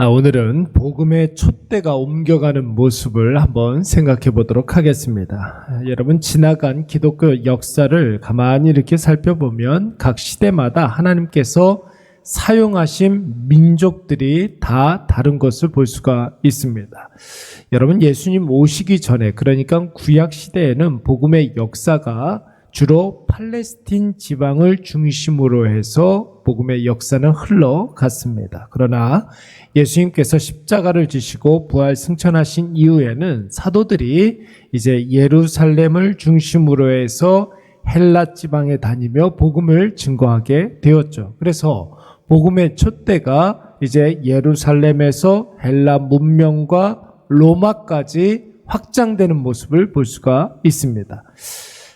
오늘은 복음의 촛대가 옮겨가는 모습을 한번 생각해 보도록 하겠습니다. 여러분, 지나간 기독교 역사를 가만히 이렇게 살펴보면 각 시대마다 하나님께서 사용하신 민족들이 다 다른 것을 볼 수가 있습니다. 여러분, 예수님 오시기 전에, 그러니까 구약 시대에는 복음의 역사가 주로 팔레스틴 지방을 중심으로 해서 복음의 역사는 흘러갔습니다. 그러나 예수님께서 십자가를 지시고 부활 승천하신 이후에는 사도들이 이제 예루살렘을 중심으로 해서 헬라 지방에 다니며 복음을 증거하게 되었죠. 그래서 복음의 촛대가 이제 예루살렘에서 헬라 문명과 로마까지 확장되는 모습을 볼 수가 있습니다.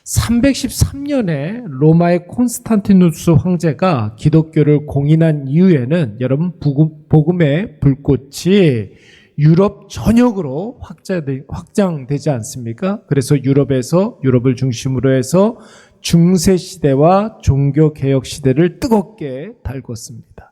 313년에 로마의 콘스탄티누스 황제가 기독교를 공인한 이후에는 여러분, 복음의 불꽃이 유럽 전역으로 확장되지 않습니까? 그래서 유럽을 중심으로 해서 중세시대와 종교개혁시대를 뜨겁게 달궜습니다.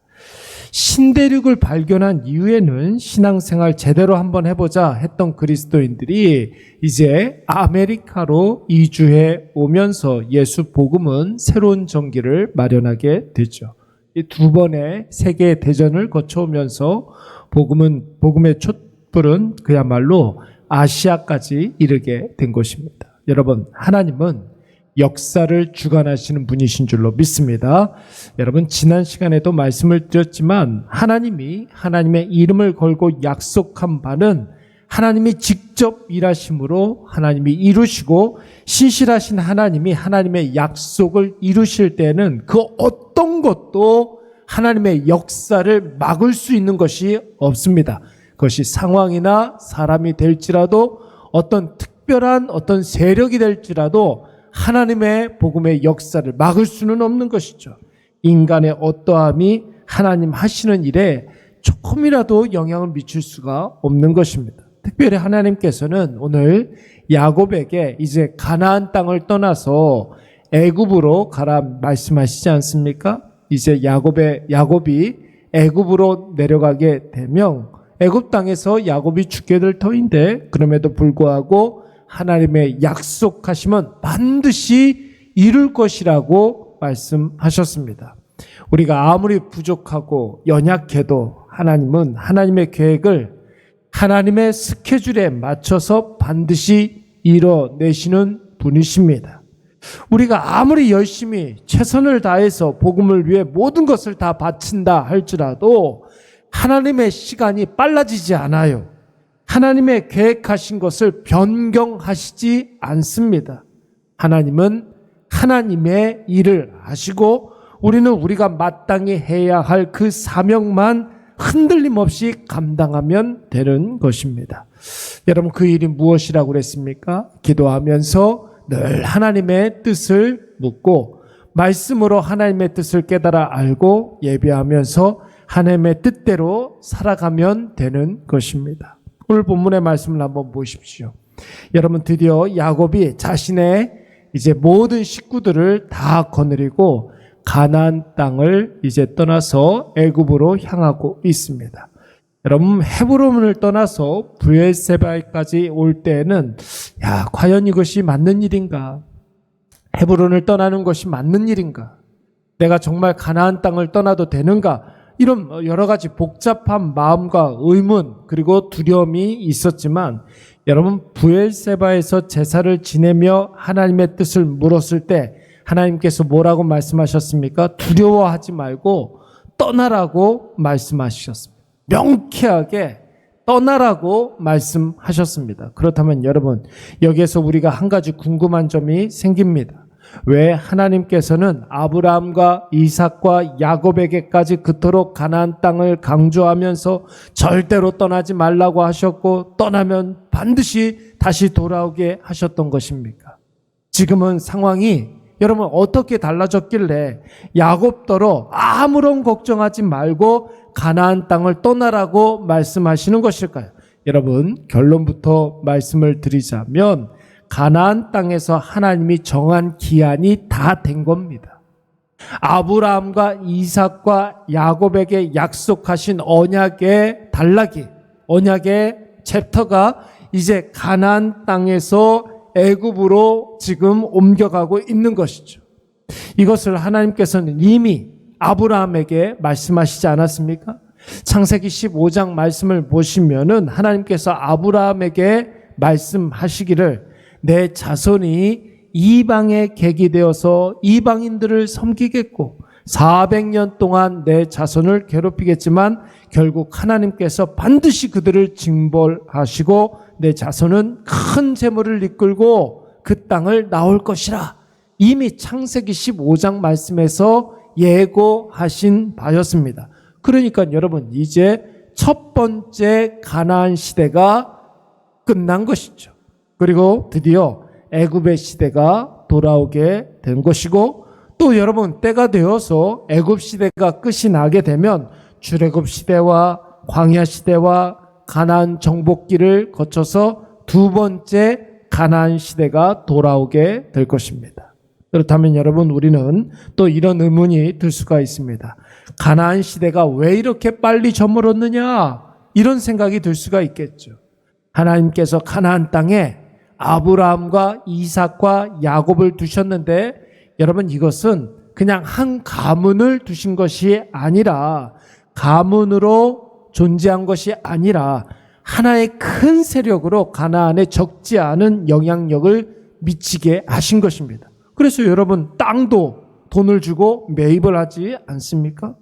신대륙을 발견한 이후에는 신앙생활 제대로 한번 해보자 했던 그리스도인들이 이제 아메리카로 이주해 오면서 예수 복음은 새로운 전기를 마련하게 되죠. 이 두 번의 세계 대전을 거쳐오면서 복음의 촛불은 그야말로 아시아까지 이르게 된 것입니다. 여러분, 하나님은 역사를 주관하시는 분이신 줄로 믿습니다. 여러분, 지난 시간에도 말씀을 드렸지만 하나님의 이름을 걸고 약속한 바는 하나님이 직접 일하심으로 하나님이 이루시고, 신실하신 하나님이 하나님의 약속을 이루실 때는 그 어떤 것도 하나님의 역사를 막을 수 있는 것이 없습니다. 그것이 상황이나 사람이 될지라도, 어떤 특별한 어떤 세력이 될지라도 하나님의 복음의 역사를 막을 수는 없는 것이죠. 인간의 어떠함이 하나님 하시는 일에 조금이라도 영향을 미칠 수가 없는 것입니다. 특별히 하나님께서는 오늘 야곱에게 이제 가나안 땅을 떠나서 애굽으로 가라 말씀하시지 않습니까? 이제 야곱이 애굽으로 내려가게 되면 애굽 땅에서 야곱이 죽게 될 터인데, 그럼에도 불구하고 하나님의 약속하심은 반드시 이룰 것이라고 말씀하셨습니다. 우리가 아무리 부족하고 연약해도 하나님은 하나님의 계획을 하나님의 스케줄에 맞춰서 반드시 이뤄내시는 분이십니다. 우리가 아무리 열심히 최선을 다해서 복음을 위해 모든 것을 다 바친다 할지라도 하나님의 시간이 빨라지지 않아요. 하나님의 계획하신 것을 변경하시지 않습니다. 하나님은 하나님의 일을 하시고, 우리는 우리가 마땅히 해야 할 그 사명만 흔들림 없이 감당하면 되는 것입니다. 여러분, 그 일이 무엇이라고 그랬습니까? 기도하면서 늘 하나님의 뜻을 묻고, 말씀으로 하나님의 뜻을 깨달아 알고, 예배하면서 하나님의 뜻대로 살아가면 되는 것입니다. 오늘 본문의 말씀을 한번 보십시오. 여러분, 드디어 야곱이 자신의 이제 모든 식구들을 다 거느리고 가나안 땅을 이제 떠나서 애굽으로 향하고 있습니다. 여러분, 헤브론을 떠나서 브엘세바까지 올 때에는 과연 이것이 맞는 일인가? 헤브론을 떠나는 것이 맞는 일인가? 내가 정말 가나안 땅을 떠나도 되는가? 이런 여러 가지 복잡한 마음과 의문, 그리고 두려움이 있었지만, 여러분, 브엘세바에서 제사를 지내며 하나님의 뜻을 물었을 때 하나님께서 뭐라고 말씀하셨습니까? 두려워하지 말고 떠나라고 말씀하셨습니다. 명쾌하게 떠나라고 말씀하셨습니다. 그렇다면 여러분, 여기에서 우리가 한 가지 궁금한 점이 생깁니다. 왜 하나님께서는 아브라함과 이삭과 야곱에게까지 그토록 가나안 땅을 강조하면서 절대로 떠나지 말라고 하셨고, 떠나면 반드시 다시 돌아오게 하셨던 것입니까? 지금은 상황이 여러분 어떻게 달라졌길래 야곱더러 아무런 걱정하지 말고 가나안 땅을 떠나라고 말씀하시는 것일까요? 여러분, 결론부터 말씀을 드리자면 가나안 땅에서 하나님이 정한 기한이 다 된 겁니다. 아브라함과 이삭과 야곱에게 약속하신 언약의 단락이, 언약의 챕터가 이제 가나안 땅에서 애굽으로 지금 옮겨가고 있는 것이죠. 이것을 하나님께서는 이미 아브라함에게 말씀하시지 않았습니까? 창세기 15장 말씀을 보시면은 하나님께서 아브라함에게 말씀하시기를 내 자손이 이방에 객이 되어서 이방인들을 섬기겠고 400년 동안 내 자손을 괴롭히겠지만 결국 하나님께서 반드시 그들을 징벌하시고 내 자손은 큰 재물을 이끌고 그 땅을 나올 것이라. 이미 창세기 15장 말씀에서 예고하신 바였습니다. 그러니까 여러분 이제 첫 번째 가나안 시대가 끝난 것이죠. 그리고 드디어 애굽의 시대가 돌아오게 된 것이고 또 여러분 때가 되어서 애굽 시대가 끝이 나게 되면 출애굽 시대와 광야 시대와 가나안 정복기를 거쳐서 두 번째 가나안 시대가 돌아오게 될 것입니다. 그렇다면 여러분 우리는 또 이런 의문이 들 수가 있습니다. 가나안 시대가 왜 이렇게 빨리 저물었느냐 이런 생각이 들 수가 있겠죠. 하나님께서 가나안 땅에 아브라함과 이삭과 야곱을 두셨는데 여러분 이것은 그냥 한 가문을 두신 것이 아니라 가문으로 존재한 것이 아니라 하나의 큰 세력으로 가나안에 적지 않은 영향력을 미치게 하신 것입니다. 그래서 여러분 땅도 돈을 주고 매입을 하지 않습니까?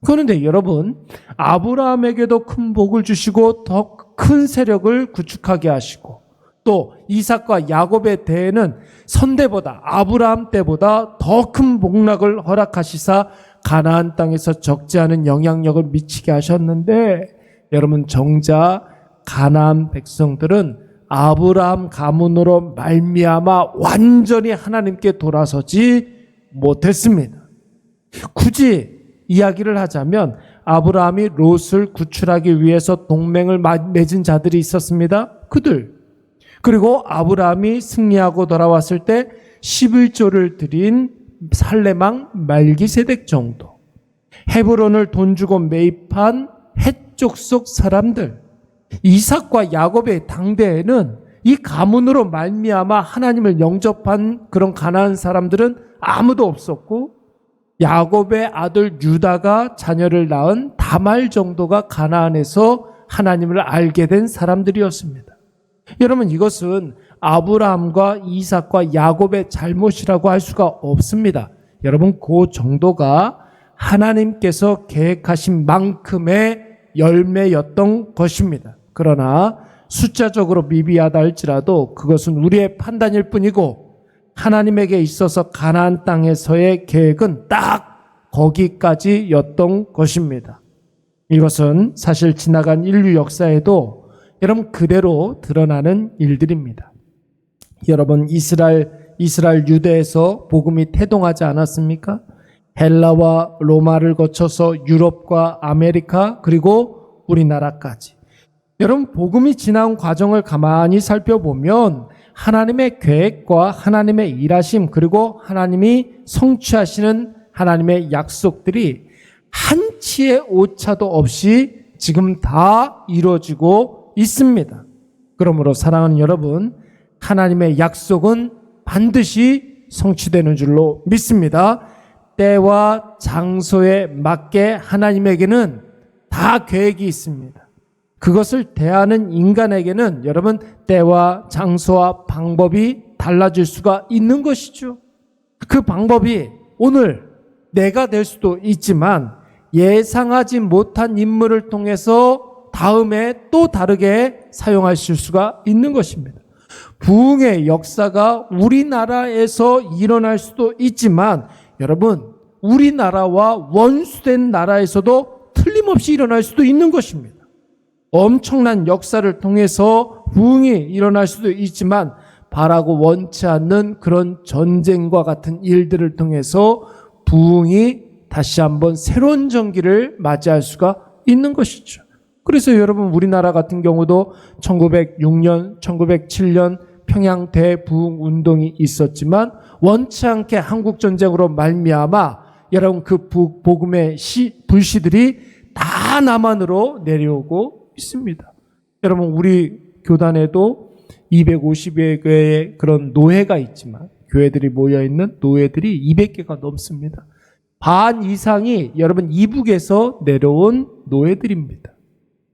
그런데 여러분 아브라함에게도 큰 복을 주시고 더 큰 세력을 구축하게 하시고 또 이삭과 야곱의 대에는 선대보다 아브라함 때보다 더 큰 복락을 허락하시사 가나안 땅에서 적지 않은 영향력을 미치게 하셨는데 여러분 정작 가나안 백성들은 아브라함 가문으로 말미암아 완전히 하나님께 돌아서지 못했습니다. 굳이 이야기를 하자면 아브라함이 롯을 구출하기 위해서 동맹을 맺은 자들이 있었습니다. 그들. 그리고 아브라함이 승리하고 돌아왔을 때 11조를 드린 살레망 말기세덱 정도. 헤브론을 돈 주고 매입한 헷족 속 사람들. 이삭과 야곱의 당대에는 이 가문으로 말미암아 하나님을 영접한 그런 가나안 사람들은 아무도 없었고 야곱의 아들 유다가 자녀를 낳은 다말 정도가 가나안에서 하나님을 알게 된 사람들이었습니다. 여러분 이것은 아브라함과 이삭과 야곱의 잘못이라고 할 수가 없습니다. 여러분 그 정도가 하나님께서 계획하신 만큼의 열매였던 것입니다. 그러나 숫자적으로 미비하다 할지라도 그것은 우리의 판단일 뿐이고 하나님에게 있어서 가나안 땅에서의 계획은 딱 거기까지였던 것입니다. 이것은 사실 지나간 인류 역사에도 여러분 그대로 드러나는 일들입니다. 여러분 이스라엘 유대에서 복음이 태동하지 않았습니까? 헬라와 로마를 거쳐서 유럽과 아메리카 그리고 우리나라까지. 여러분 복음이 지나온 과정을 가만히 살펴보면 하나님의 계획과 하나님의 일하심 그리고 하나님이 성취하시는 하나님의 약속들이 한치의 오차도 없이 지금 다 이루어지고 있습니다. 그러므로 사랑하는 여러분, 하나님의 약속은 반드시 성취되는 줄로 믿습니다. 때와 장소에 맞게 하나님에게는 다 계획이 있습니다. 그것을 대하는 인간에게는 여러분 때와 장소와 방법이 달라질 수가 있는 것이죠. 그 방법이 오늘 내가 될 수도 있지만 예상하지 못한 인물을 통해서 다음에 또 다르게 사용하실 수가 있는 것입니다. 부흥의 역사가 우리나라에서 일어날 수도 있지만 여러분 우리나라와 원수된 나라에서도 틀림없이 일어날 수도 있는 것입니다. 엄청난 역사를 통해서 부흥이 일어날 수도 있지만 바라고 원치 않는 그런 전쟁과 같은 일들을 통해서 부흥이 다시 한번 새로운 전기를 맞이할 수가 있는 것이죠. 그래서 여러분 우리나라 같은 경우도 1906년, 1907년 평양 대부흥 운동이 있었지만 원치 않게 한국전쟁으로 말미암아 여러분 그 복음의 불씨들이 다 남한으로 내려오고 있습니다. 여러분 우리 교단에도 250여 개의 그런 노회가 있지만 교회들이 모여있는 노회들이 200개가 넘습니다. 반 이상이 여러분 이북에서 내려온 노회들입니다.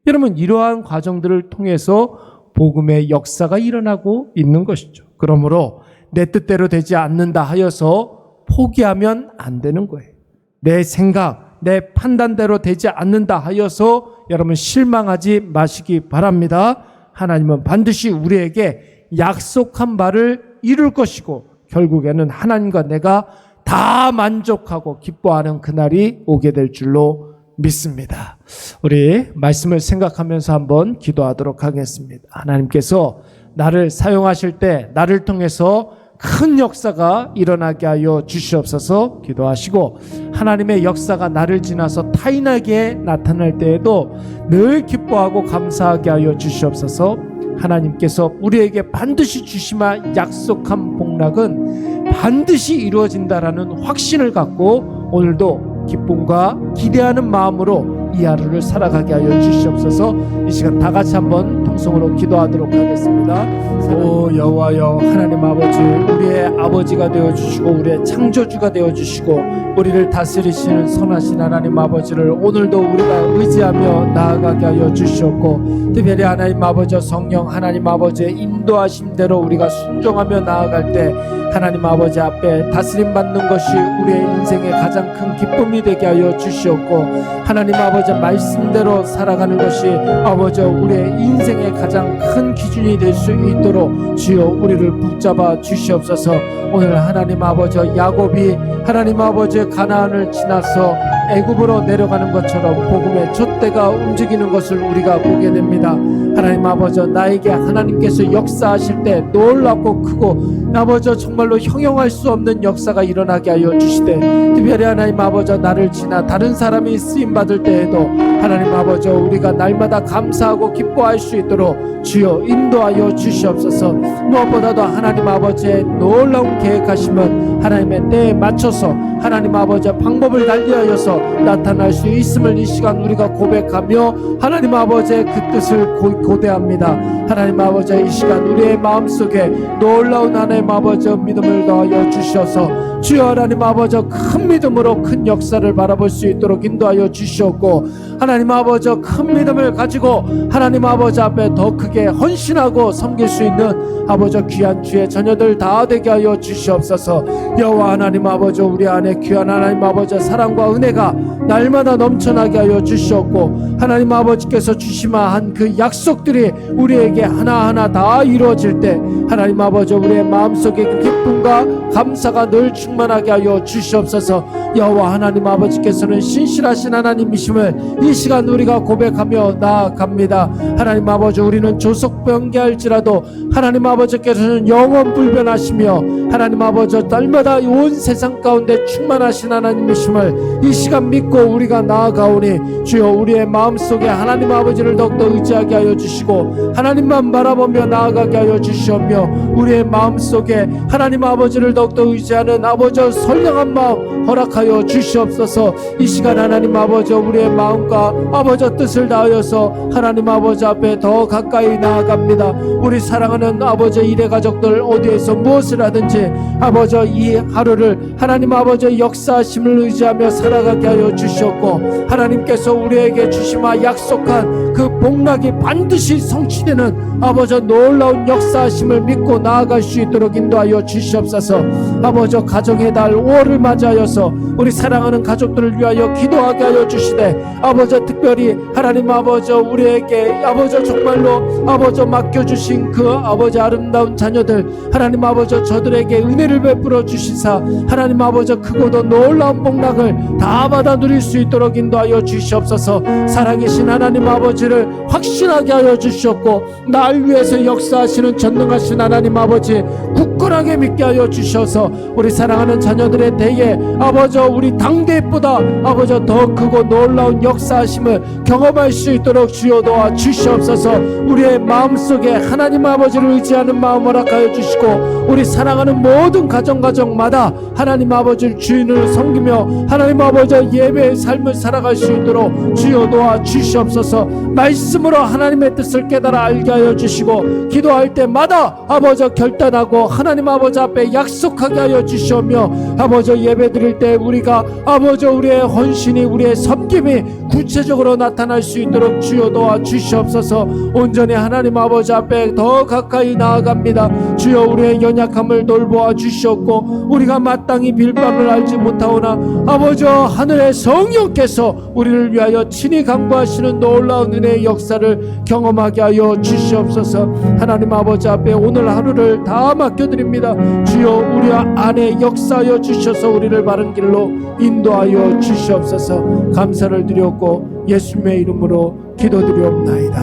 여러분 이러한 과정들을 통해서 복음의 역사가 일어나고 있는 것이죠. 그러므로 내 뜻대로 되지 않는다 하여서 포기하면 안 되는 거예요. 내 생각, 내 판단대로 되지 않는다 하여서 여러분 실망하지 마시기 바랍니다. 하나님은 반드시 우리에게 약속한 바를 이룰 것이고 결국에는 하나님과 내가 다 만족하고 기뻐하는 그날이 오게 될 줄로 믿습니다. 우리 말씀을 생각하면서 한번 기도하도록 하겠습니다. 하나님께서 나를 사용하실 때 나를 통해서 큰 역사가 일어나게 하여 주시옵소서 기도하시고, 하나님의 역사가 나를 지나서 타인에게 나타날 때에도 늘 기뻐하고 감사하게 하여 주시옵소서. 하나님께서 우리에게 반드시 주시마 약속한 복락은 반드시 이루어진다라는 확신을 갖고 오늘도 기쁨과 기대하는 마음으로 이 하루를 살아가게 하여 주시옵소서. 이 시간 다 같이 한번 통성으로 기도하도록 하겠습니다. 오 여호와여, 하나님 아버지, 우리의 아버지가 되어주시고 우리의 창조주가 되어주시고 우리를 다스리시는 선하신 하나님 아버지를 오늘도 우리가 의지하며 나아가게 하여 주시옵고, 특별히 하나님 아버지 성령 하나님 아버지의 인도하심대로 우리가 순종하며 나아갈 때 하나님 아버지 앞에 다스림 받는 것이 우리의 인생의 가장 큰 기쁨이 되게 하여 주시옵고, 하나님 아버지 말씀대로 살아가는 것이 아버지 우리의 인생의 가장 큰 기준이 될 수 있도록 주여 우리를 붙잡아 주시옵소서. 오늘 하나님 아버지 야곱이 하나님 아버지의 가나안을 지나서 애굽으로 내려가는 것처럼 복음의 촛대가 움직이는 것을 우리가 보게 됩니다. 하나님 아버지, 나에게 하나님께서 역사하실 때 놀랍고 크고 아버지 정말로 형용할 수 없는 역사가 일어나게 하여 주시되, 특별히 하나님 아버지 나를 지나 다른 사람이 쓰임받을 때에도 하나님 아버지 우리가 날마다 감사하고 기뻐할 수 있도록 주여 인도하여 주시옵소서. 무엇보다도 하나님 아버지의 놀라운 계획하심은 하나님의 때에 맞춰서 하나님 아버지의 방법을 달리하여서 나타날 수 있음을 이 시간 우리가 고백하며 하나님 아버지의 그 뜻을 고대합니다. 하나님 아버지 이 시간 우리의 마음속에 놀라운 하나님 아버지 믿음을 더하여 주셔서 주여 하나님 아버지 큰 믿음으로 큰 역사를 바라볼 수 있도록 인도하여 주시옵고, 하나님 아버지 큰 믿음을 가지고 하나님 아버지 앞에 더 크게 헌신하고 섬길 수 있는 아버지 귀한 주의 자녀들 다 되게 하여 주시옵소서. 여호와 하나님 아버지 우리 안에 귀한 하나님 아버지 사랑과 은혜가 날마다 넘쳐나게 하여 주시옵고, 하나님 아버지께서 주시마한 그 약속들이 우리에게 하나하나 다 이루어질 때 하나님 아버지 우리의 마음속에 그 기쁨과 감사가 늘 충만하게 하여 주시옵소서. 여호와 하나님 아버지께서는 신실하신 하나님이심을 이 시간 우리가 고백하며 나아갑니다. 하나님 아버지 우리는 조속 변개할지라도 하나님 아버지께서는 영원 불변하시며 하나님 아버지 날마다 온 세상 가운데 충만하신 하나님이심을 이 시간 믿고 우리가 나아가오니 주여 우리의 마음속에 하나님 아버지를 더욱더 의지하게 하여 주시고 하나님만 바라보며 나아가게 하여 주시오며, 우리의 마음속에 하나님 아버지를 더욱더 의지하는 아버지 선량한 마음 허락하여 주시옵소서. 이 시간 하나님 아버지 우리의 마음과 아버지 뜻을 다하여서 하나님 아버지 앞에 더 가까이 나아갑니다. 우리 사랑하는 아버지 일의 가족들 어디에서 무엇을 하든지 아버지 이 하루를 하나님 아버지의 역사하심을 의지하며 살아가게 하여 주시옵고, 하나님께서 우리에게 주시마 약속한 그 복락이 반드시 성취되는 아버지 놀라운 역사하심을 믿고 나아갈 수 있도록 인도하여 주시옵소서. 아버지 가정의 달 5월을 맞이하여서 우리 사랑하는 가족들을 위하여 기도하게 하여 주시되, 아버지 특별히 하나님 아버지 우리에게 아버지 정말로 아버지 맡겨주신 그 아버지 아름다운 자녀들 하나님 아버지 저들에게 은혜를 베풀어 주시사 하나님 아버지 크고도 놀라운 복락을 다 받아 누릴 수 있도록 인도하여 주시옵소서. 살아계신 하나님 아버지를 확신하게 하여 주시옵고, 날 위해서 역사하시는 전능하신 하나님 아버지 굳건한 확실하게 믿게 하여 주셔서 우리 사랑하는 자녀들의 대에 아버지 우리 당대보다 아버지 더 크고 놀라운 역사하심을 경험할 수 있도록 주여 도와 주시옵소서. 우리의 마음속에 하나님 아버지를 의지하는 마음을 허락하여 주시고 우리 사랑하는 모든 가정마다 하나님 아버지를 주인으로 섬기며 하나님 아버지 예배의 삶을 살아갈 수 있도록 주여 도와 주시옵소서. 말씀으로 하나님의 뜻을 깨달아 알게 하여 주시고 기도할 때마다 아버지 결단하고 하나님 아버지 앞에 약속하게 하여 주시오며 아버지 예배 드릴 때 우리가 아버지 우리의 헌신이 우리의 섬김이 구체적으로 나타날 수 있도록 주여 도와 주시옵소서. 온전히 하나님 아버지 앞에 더 가까이 나아갑니다. 주여 우리의 연약함을 돌보아 주시옵고 우리가 마땅히 빌 바를 알지 못하오나 아버지 하늘의 성령께서 우리를 위하여 친히 강구하시는 놀라운 은혜의 역사를 경험하게 하여 주시옵소서. 하나님 아버지 앞에 오늘 하루를 다 맡겨드립니다. 주여 우리 안에 역사하여 주셔서 우리를 바른 길로 인도하여 주시옵소서. 감사를 드렸고 예수님의 이름으로 기도드리옵나이다.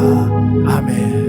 아멘.